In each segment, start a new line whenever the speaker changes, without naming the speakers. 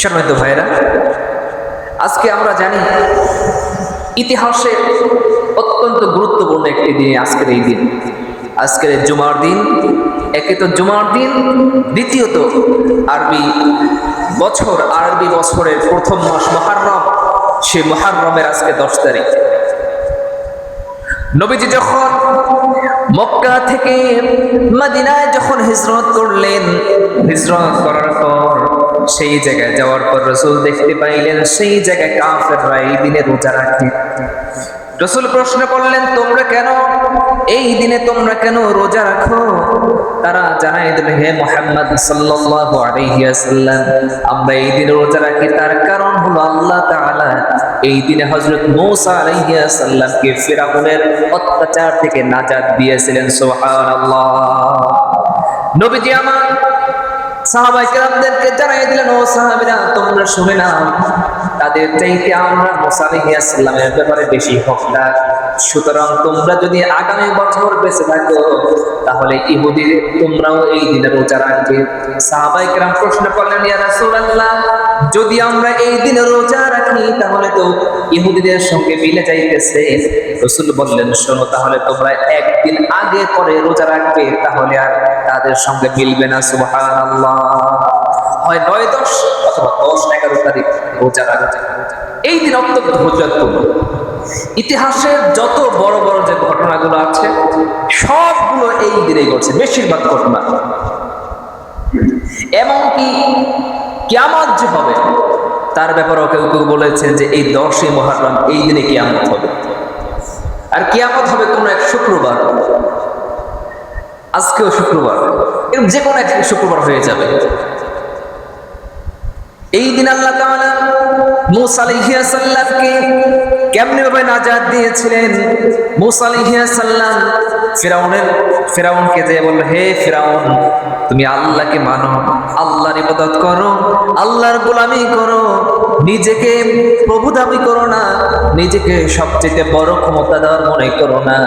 সম্মানিত ভাইরা, আজকে আমরা জানি ইতিহাসে অত্যন্ত গুরুত্বপূর্ণ একটি দিন আজকের এই দিন। আজকের জুমার দিন, একে তো জুমার দিন, দ্বিতীয়ত আরবি বছরের প্রথম মাস মুহররম। সেই মুহররমের আজকে 10 তারিখ। নবীজি যখন মক্কা থেকে মদিনায় যখন হিজরত করলেন, হিজরত করার পর সেই জায়গায় যাওয়ার পর রাসূল দেখতে পাইলেন সেই জায়গায় কাফেররা এই দিনে রোজা রাখে। রাসূল প্রশ্ন করলেন, তোমরা কেন এই দিনে রোজা রাখো? তারা জানাই দিল, হে মুহাম্মদ সাল্লাল্লাহু আলাইহি ওয়াসাল্লাম, আমরা এই দিনে রোজা রাখি তার কারণ হলো আল্লাহ তাআলা এই দিনে হযরত মূসা আলাইহিস সালামকে ফিরআউনের অত্যাচার থেকে নাজাত দিয়েছিলেন। সুবহানাল্লাহ। নবীজি আমার সাহাবায়ে কেরামদেরকে জানাই দিলেন, ও সাহাবীরা তোমরা শুনে নাও, তাদের চাইতে আমরা মূসা আলাইহিস সালামের ব্যাপারে বেশি হকদার। সুতরাং তোমরা যদি আগামী বছর বেঁচে থাকো তাহলে ইহুদি তোমরাও এই দিনে রোজা রাখবে। সাহাবায়ে কেরাম প্রশ্ন করলেন, ইয়া রাসূলুল্লাহ, যদি আমরা এই দিনে রোজা রাখি তাহলে তো ইহুদিদের সঙ্গে মিলে যাইতেছে। রাসূল বললেন, শোনো, তাহলে তোমরা একদিন আগে করে রোজা রাখবে, তাহলে আর তাদের সঙ্গে মিলবে না। সুবহানাল্লাহ। হয় 9-10 অথবা 10-11 তারিখ রোজা রাখবে। এই দিন অত্যন্ত ফজিলতপূর্ণ। ইতিহাসের যত বড় বড় যে ঘটনাগুলো আছে সবগুলো এই দিনেই ঘটছে, বেশিরভাগ ঘটনা। এমনকি কিয়ামত যে হবে তার ব্যাপারেও কেউ কেউ বলেছেন যে এই 10ই মুহররম এই দিনে কিয়ামত হবে। আর কিয়ামত হবে কোন এক শুক্রবার, আজকেও শুক্রবার, এরকম যে কোনো এক শুক্রবার হয়ে যাবে। এই দিন আল্লাহ তাআলা মূসা আলাইহিস সালামকে কেমনে ভাবে নাজাত দিয়েছিলেন। মূসা আলাইহিস সালাম ফিরাউনকে যে বলল, হে ফিরাউন, তুমি আল্লাহকে মানো, আল্লাহর ইবাদত করো, আল্লাহর গোলামি করো, নিজেকে প্রভু দাবি করো না, নিজেকে সবচেয়ে বড় ক্ষমতাধর মনে করো না।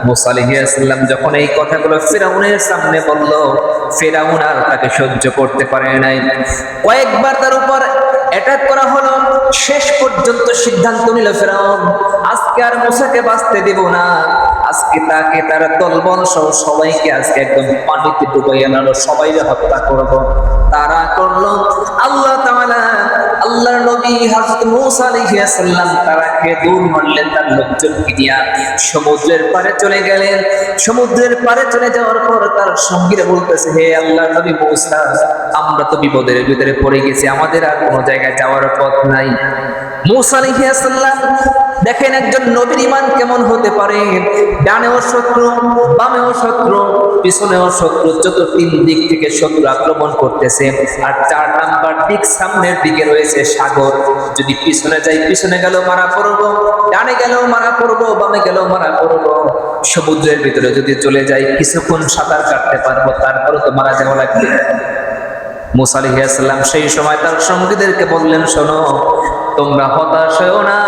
মূসা আলাইহিস সালাম যখন এই কথাগুলো ফিরাউনের সামনে বলল, ফিরাউন আর তাকে সহ্য করতে পারে নাই। কয়েকবার তার উপর অ্যাটাক করা হলো। শেষ পর্যন্ত সিদ্ধান্ত নিল ফিরাউন, আজকে আর মূসাকে বাঁচতে দেব না, আজকে তাকে তার দলবল সহ সবাইকে আজকে একদম পানিতে ডুবাইয়া নালো, সবাইকে হত্যা করব। তারা করলো। আল্লাহ তাআলা আল্লাহর নবী হযরত মূসা আলাইহিস সালাম তারাকে দূর মারলেন তার লোকজনকে নিয়ে সমুদ্রের পারে চলে গেলেন। সমুদ্রের পারে চলে যাওয়ার পর তার সঙ্গীরা বলতেছে, হে আল্লাহর নবী মূসা, আমরা তো বিপদের ভিতরে পড়ে গেছি, আমাদের আর কোনো জায়গায় যাওয়ার পথ নাই। মূসা আলাইহিস সালাম দেখেন একজন নবীর ঈমান কেমন হতে পারে। ডানেও শত্রু, বামেও শত্রু, পিছনেও শত্রু, চতুর্দিক দিক থেকে শত্রু আক্রমণ করতেছে। আর 4 নাম্বার দিক সামনের দিকে রয়েছে সাগর। যদি পিছনে যাই, পিছনে গেলেও মারা পড়বো, ডানে গেলেও মারা পড়বো, বামে গেলেও মারা পড়বো। সমুদ্রের ভিতরে যদি চলে যাই কিছুক্ষণ সাঁতার কাটতে পারবো, তারপরে তো মারা যাওয়া লাগবে। মূসা আলাইহিস সালাম সেই সময় তার সঙ্গীদেরকে বললেন, শোনো, তোমরা হতাশ হও না,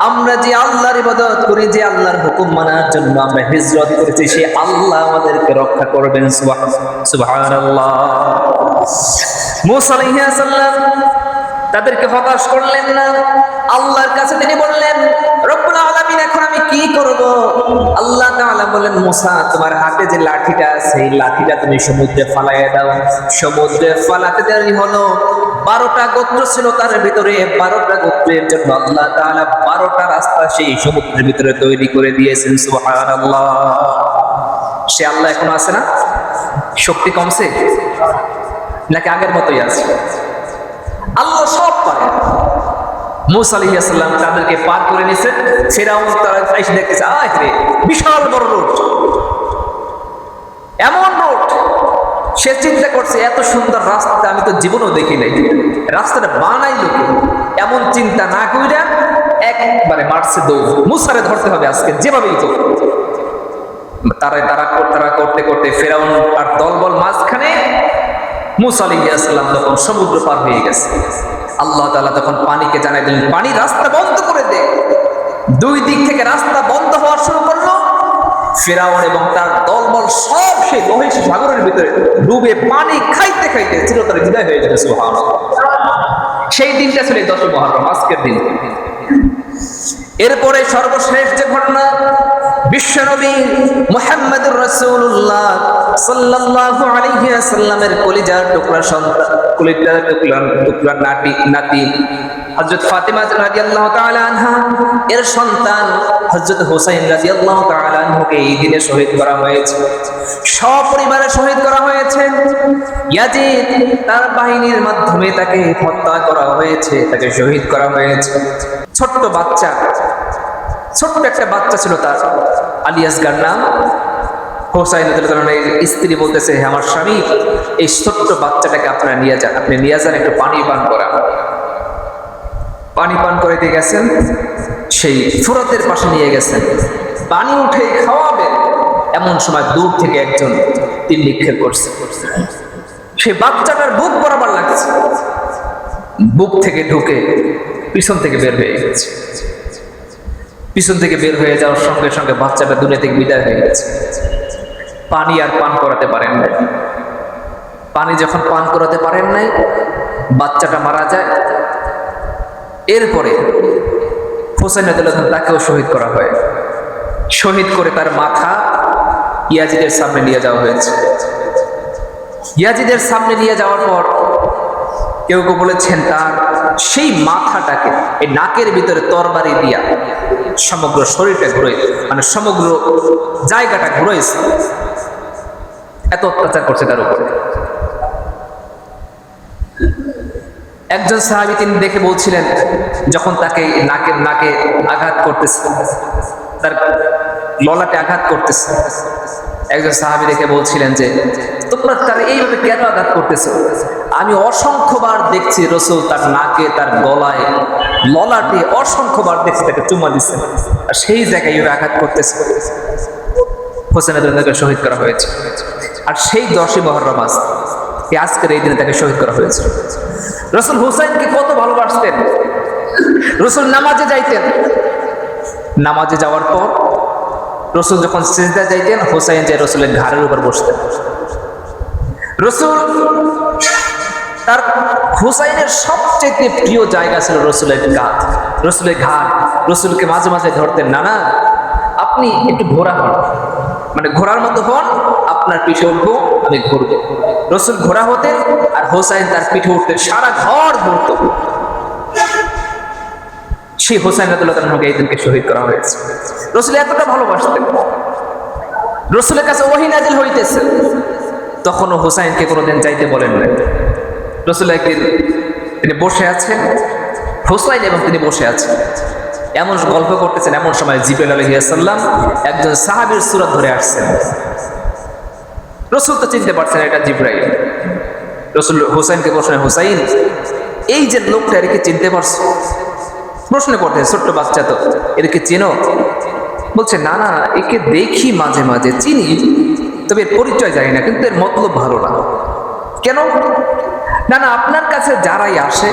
আমরা যে আল্লাহর ইবাদত করি, যে আল্লাহর হুকুম মানার জন্য আমরা হিজরত করেছি, সেই আল্লাহ আমাদেরকে রক্ষা করবেন। সুবহানাল্লাহ। মূসা আলাইহিস সালাম তাদেরকে হতাশ করলেন না। আল্লাহর কাছে তিনি বললেন, রব্বুল আলামিন, এখন আমি কি করব? আল্লাহ তাআলা বলেন, মূসা, তোমার হাতে যে লাঠিটা আছে এই লাঠিটা তুমি সমুদ্রে ফালাইয়া দাও। সমুদ্রে ফালাতে দেরি হলো। 12টা গোত্র ছিল তার ভিতরে। 12টা গোত্রের জন্য আল্লাহ তাআলা 12টা রাস্তা সেই সমুদ্রের ভিতরে তৈরি করে দিয়েছেন। সুবহানাল্লাহ। সে আল্লাহ এখন আছে না? শক্তি কমছে নাকি আগের মতোই আছে? আল্লাহ সব পারে। মূসা আলাইহিস সালাম তাদেরকে পার করে নিয়েছেন। ফিরাউন তারা এসে দেখতেছে, আরে বিশাল বড় রোড, এমন রোড। সে চিন্তা করছে, এত সুন্দর রাস্তা আমি তো জীবনেও দেখি নাই, রাস্তাটা বানাইলো কে? এমন চিন্তা না কইরা একবারে মারছে দৌড়, মূসারে ধরতে হবে আজকে যেভাবেই তো। তারা করতে করতে ফিরাউন আর দলবল মাঝখানে। মূসা আলাইহিস সালাম তখন সমুদ্র পার হয়ে গেছে। আল্লাহ তাআলা তখন পানিকে জানাই দিলেন, পানি রাস্তা বন্ধ করে দে। 2 দিক থেকে রাস্তা বন্ধ হওয়া শুরু করলো। ফিরাউন এবং তার দলবল সব সেই লোহিত সাগরের ভিতরে ডুবে পানি খাইতে খাইতে চিরতরে বিদায় হয়ে গেছে। সুবহানাল্লাহ। সেই দিনটা ছিল 10 মুহররম, আজকের দিন। এরপরে সর্বশেষ যে ঘটনা, বিশ্বনবী মুহাম্মদুর রাসূলুল্লাহ সাল্লাল্লাহু আলাইহি ওয়াসাল্লামের কলিজার টুকরা সন্তান, কলিজার টুকরা নাতি হযরত ফাতিমা রাদিয়াল্লাহু তাআলা আনহা এর সন্তান হযরত হুসাইন রাদিয়াল্লাহু তাআলা আনহুকে এই দিনে শহীদ করা হয়েছে। সপরিবারে শহীদ করা হয়েছে। ইয়াজিদ তার বাহিনীর মাধ্যমে তাকে হত্যা করা হয়েছে, তাকে শহীদ করা হয়েছে। ছোট্ট বাচ্চা, ছোট্ট একটা বাচ্চা ছিল তার, আলী আসগার নাম। হুসাইন রাদিয়াল্লাহু তাআলার স্ত্রী বলতেছে, হে আমার স্বামী, এই ছোট্ট বাচ্চাটাকে আপনারা নিয়ে যান, আপনি নিয়ে যান, একটু পানি পান করা। পানি পান করে দিয়ে গেছেন, সেই ফুরাতের পাশে নিয়ে গেছেন, পানি উঠে খাওয়াবে। এমন সময় দূর থেকে একজন তীর নিক্ষেপ করছে, সেই বাচ্চাটার বুক বরাবর লাগছে, বুক থেকে ঢুকে পিছন থেকে বের হয়ে গেছে। পিছন থেকে বের হয়ে যাওয়ার সঙ্গে সঙ্গে বাচ্চাটা দুনিয়া থেকে বিদায় হয়ে গেছে। পানি আর পান করাতে পারেন নাই। পানি যখন পান করাতে পারেন নাই, বাচ্চাটা মারা যায়। এরপরে হুসাইন রাদিয়াল্লাহু তাআলা তাকেও শহীদ করা হয়। শহীদ করে তার মাথা ইয়াজিদের সামনে নিয়ে যাওয়া হয়েছে। ইয়াজিদের সামনে নিয়ে যাওয়ার পর কেউ কেউ বলেছেন তার সেই মাথাটাকে এই নাকের ভিতরে তরবারি দিয়া সমগ্র শরীরটা ঘুরে, মানে সমগ্র জায়গাটা ঘুরেছে। এত অত্যাচার করছে তার উপরে। একজন সাহাবী তিনি দেখে বলছিলেন, যখন তাকে নাকে আঘাত করতেছে, তার ললাটে আঘাত করতেছে, একজন সাহাবী দেখে বলছিলেন যে তোমরা তার এইভাবে কেন আঘাত করতেছো? আমি অসংখ্যবার দেখছি রাসূল তার নাকে, তার গলায়, ললাটে অসংখ্যবার দেখছি তাকে চুমা দিচ্ছে, আর সেই জায়গায় এইভাবে আঘাত করতেছে। হুসাইন রাদিয়াল্লাহু তাআলাকে শহীদ করা হয়েছে। আর সেই 10 মুহররম আজকের এই দিনে তাকে শহীদ করা হয়েছে। রাসূল হুসাইনকে কত ভালোবাসতেন। রাসূল নামাজে যাইতেন, নামাজে যাওয়ার পর রাসূল যখন সিজদা যাইতেন, হুসাইন যে রাসূলের ঘাড়ের উপর বসতেন। রাসূল তার হুসাইনের সবচেয়ে প্রিয় জায়গা ছিল রাসূলের কাঁধ, রাসূলের ঘাড়। রাসূলকে মাঝে মাঝে ধরতেন, না না আপনি একটু ঘোড়া হন, মানে ঘোড়ার মতো হন, আপনার পিঠে উঠবো, আমি ঘুরবো। রাসূল ঘোড়া হতেন আর হুসাইন তার পিঠে উঠতেন, সারা ঘর ঘুরত। সেই হুসাইন রাদিয়াল্লাহু তাআলাকে এই দিনকে শহীদ করা হয়েছে। রাসূল এতটা ভালোবাসতেন। রাসূলের কাছে ওহী নাজিল হইতেছে, তখনও হুসাইনকে কোনোদিন যাইতে বলেন না। রাসূল একদিন তিনি বসে আছেন, হুসাইন এবং তিনি বসে আছেন, এমন গল্প করতেছেন, এমন সময় জিবরাইল আলাইহিস সালাম একজন সাহাবীর সূরত ধরে আসছেন। রাসূল তো চিনতে পারছেন এটা জিবরাইল। রাসূল হুসাইনকে বলছেন, হুসাইন এই যে লোকটা, এরকে চিনতে পারছো? প্রশ্ন করতে, ছোট্ট বাচ্চা তো, এরকে চেনো? বলছে, না না একে দেখি মাঝে মাঝে, চিনি, তবে এর পরিচয় জানি না, কিন্তু এর মতলব ভালো না। কেন? না না আপনার কাছে যারাই আসে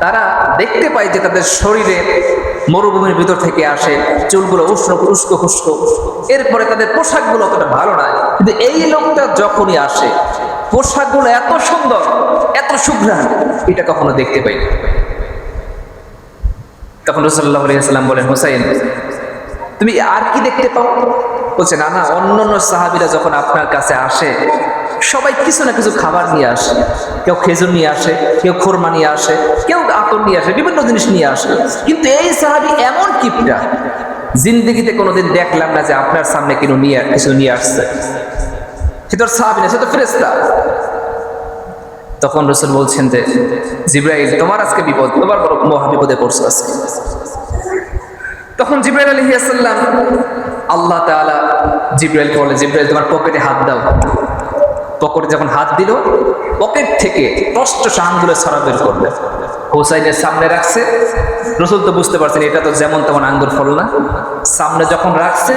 তারা দেখতে পায় যে তাদের শরীরে মরুভূমির ভিতর থেকে আসে, চুলগুলো উষ্ণ উস্কো খুস্কো, এরপরে তাদের পোশাকগুলো অতটা ভালো নয়, কিন্তু এই লোকটা যখনই আসে পোশাকগুলো এত সুন্দর, এত সুঘ্রাণ, এটা কখনো দেখতে পাই না। তখন রাসূলুল্লাহ সাল্লাল্লাহু আলাইহি ওয়াসাল্লাম বলেন, হুসাইন তুমি আর কি দেখতে পাও? বলছে, না না অন্যান্য সাহাবীরা যখন আপনার কাছে আসে সবাই কিছু না কিছু খাবার নিয়ে আসে, কেউ খেজুর নিয়ে আসে, কেউ খুরমা নিয়ে আসে, কেউ আতর নিয়ে আসে, বিভিন্ন জিনিস নিয়ে আসে, কিন্তু এই সাহাবী এমন কিপটা, জিন্দেগিতে কোনোদিন দেখলাম না যে আপনার সামনে কিছু নিয়ে আসছে। সে তো সাহাবী না, সে তো ফেরেশতা। তখন রাসূল বলছেন যে জিবরাইল তোমার আজকে বিপদ, তোমার বড় মহা বিপদে পড়ছো আজকে। তখন জিবরাইল আলাইহিস সালাম, আল্লাহ তাআলা জিবরাইলকে বলে, জিবরাইল তোমার পকেটে হাত দাও। পকেটে যখন হাত দিল, পকেট থেকে টসটসে আঙ্গুলের ছড়া বের করবে, হুসাইনের সামনে রাখছে। রাসূল তো বুঝতে পারছেন এটা তো যেমন তেমন আঙ্গুর ফল না। সামনে যখন রাখছে,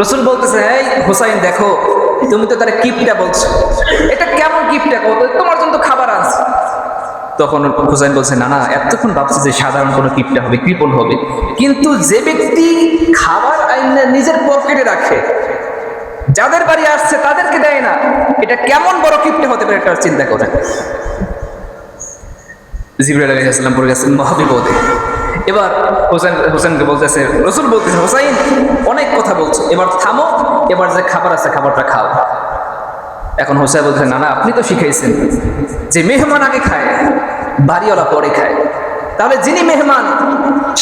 রাসূল বলতেছে, এই হুসাইন দেখো, তুমি তো তারা কিপটা বলছো, এটা কেমন কিপটা? তোমার জন্য তো খাবার আছে। তখন হুসাইন বলছে, না না এতক্ষণ ভাবছে যে সাধারণ কোনো কিপটা হবে, কৃপণ হবে, কিন্তু যে ব্যক্তি খাবার আইনা নিজের পকেটে রাখে, যাদের বাড়ি আসছে তাদেরকে দেয় না, এটা কেমন বড় কিপটে হতে পারে, এটা চিন্তা করেন। জিবরাইল আলাইহিস সালাম পড়ে গেছেন মহাবিপদে। এবার হোসেনকে বলতেছে, রসুল বলতেছে, হোসাইন অনেক কথা বলছো, এবার থামো, এবার যে খাবার আছে খাবারটা খাও। এখন হোসেন বলছে, না না, আপনি তো শিখাইছেন যে মেহমান আগে খায়, বাড়িওয়ালা পরে খায়, তাহলে যিনি মেহমান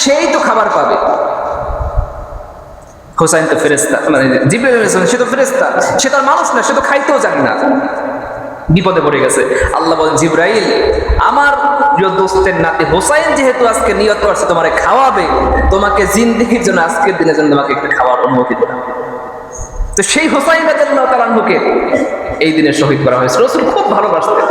সেই তো খাবার পাবে। হোসাইন তো ফেরেশতা, মানে জিবরাইল আলাইহিস সালাম, সে তো ফেরেশতা, সে তো আর মানুষ না, সে তো খাইতেও জানে না। বিপদে পড়ে গেছে। আল্লাহ বলেন, জিবরাইল, আমার প্রিয় দোস্তের নাতি হোসাইন যেহেতু আজকে নিয়ত করছে তোমারে খাওয়াবে, তোমাকে জিন্দেগির জন্য আজকের দিনের জন্য তোমাকে একটু খাওয়ার অনুমতি দিলাম। তো সেই হোসাইন রাদিয়াল্লাহু তাআলা আনহুকে এই দিনে শহীদ করা হয়েছে। রাসূল খুব ভালোবাসতেন।